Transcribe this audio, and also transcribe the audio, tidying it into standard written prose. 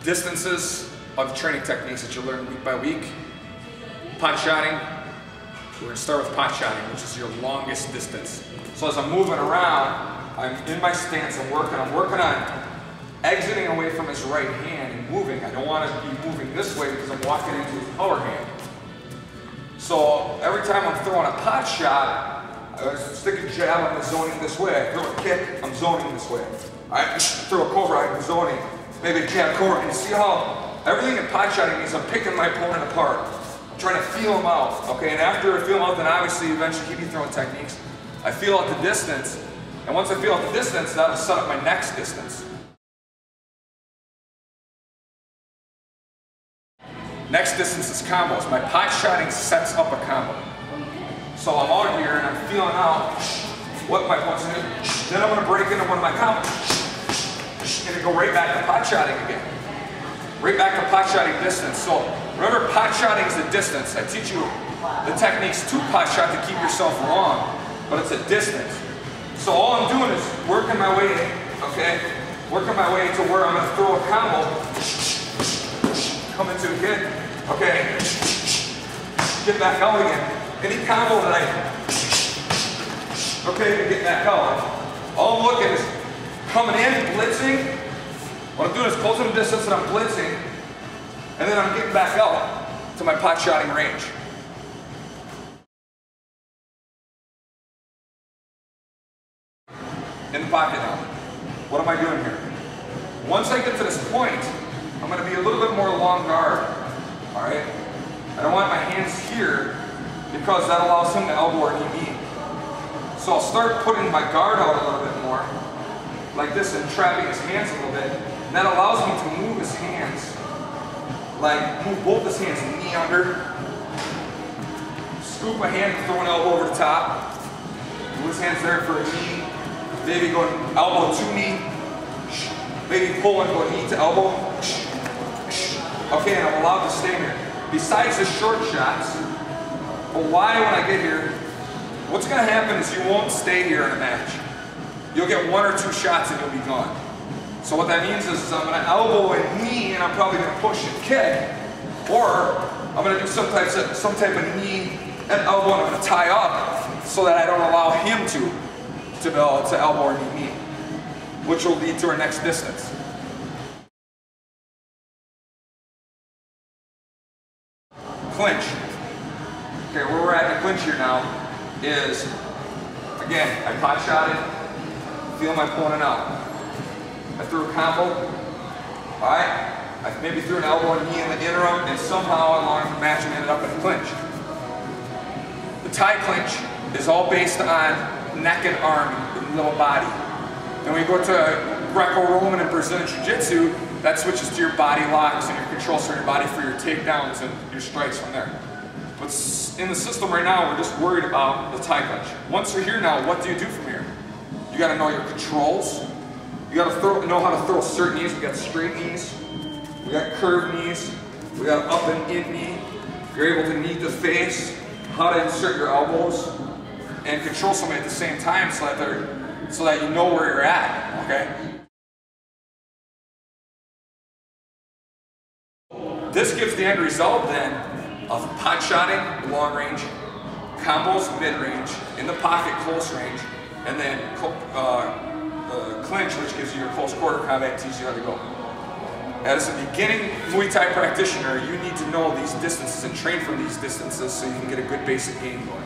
distances of training techniques that you learn week by week. Pot shotting, we're going to start with pot shotting, which is your longest distance. So as I'm moving around, I'm in my stance, I'm working on exiting away from his right hand and moving. I don't want to be moving this way because I'm walking into his power hand. So every time I'm throwing a pot shot, I stick a jab, I'm zoning this way. I throw a kick, I'm zoning this way. I throw a cobra, I'm zoning. Maybe a jab, cobra. And you see how everything in pot shotting means I'm picking my opponent apart. I'm trying to feel him out, okay? And after I feel him out, then obviously eventually keep throwing techniques. I feel out the distance, and once I feel out the distance, that'll set up my next distance. Next distance is combos. My pot shotting sets up a combo. So I'm out here and I'm feeling out what my opponent's going to do. Then I'm going to break into one of my combos. And then go right back to pot shotting again. Right back to pot shotting distance. So remember, pot shotting is the distance. I teach you the techniques to pot shot to keep yourself long, but it's a distance. So all I'm doing is working my way in, okay? Working my way to where I'm going to throw a combo. Come into a kick, okay? Get back out again. Any combo that okay, get back out. All I'm looking is coming in, blitzing. What I'm doing is closing the distance and I'm blitzing, and then I'm getting back out to my pot shotting range. In the pocket now. What am I doing here? Once I get to this point, I'm going to be a little bit more long guard. All right? I don't want my hands here because that allows him to elbow or knee me. So I'll start putting my guard out a little bit more, like this, and trapping his hands a little bit. And that allows me to move his hands, like move both his hands, knee under, scoop my hand, throw an elbow over the top, move his hands there for a knee, maybe going elbow to knee, maybe pull and go knee to elbow. Okay, and I'm allowed to stay here. Besides the short shots, but why when I get here, what's going to happen is you won't stay here in a match. You'll get 1 or 2 shots and you'll be gone. So what that means is I'm going to elbow and knee, and I'm probably going to push and kick, or I'm going to do some type of knee and elbow, and I'm going to tie up so that I don't allow him to elbow or knee me, which will lead to our next distance. Clinch. Okay, where we're at in the clinch here now is, again, I pot shotted, feel my opponent out. I threw a combo, alright? I maybe threw an elbow and knee in the interim, and somehow along the match I ended up in a clinch. The Thai clinch is all based on neck and arm and little body. Then we go to Greco-Roman and Brazilian Jiu-Jitsu, that switches to your body locks and your controls from your body for your takedowns and your strikes from there. But in the system right now, we're just worried about the Thai clinch. Once you're here now, what do you do from here? You got to know your controls. You got to know how to throw certain knees. We got straight knees. We got curved knees. We got up and in knee. You're able to knee the face. How to insert your elbows and control somebody at the same time so that you know where you're at. Okay. This gives the end result then of pot shotting, long range, combos, mid range, in the pocket, close range, and then clinch, which gives you your close quarter combat, teaches you how to go. As a beginning Muay Thai practitioner, you need to know these distances and train from these distances so you can get a good basic game going.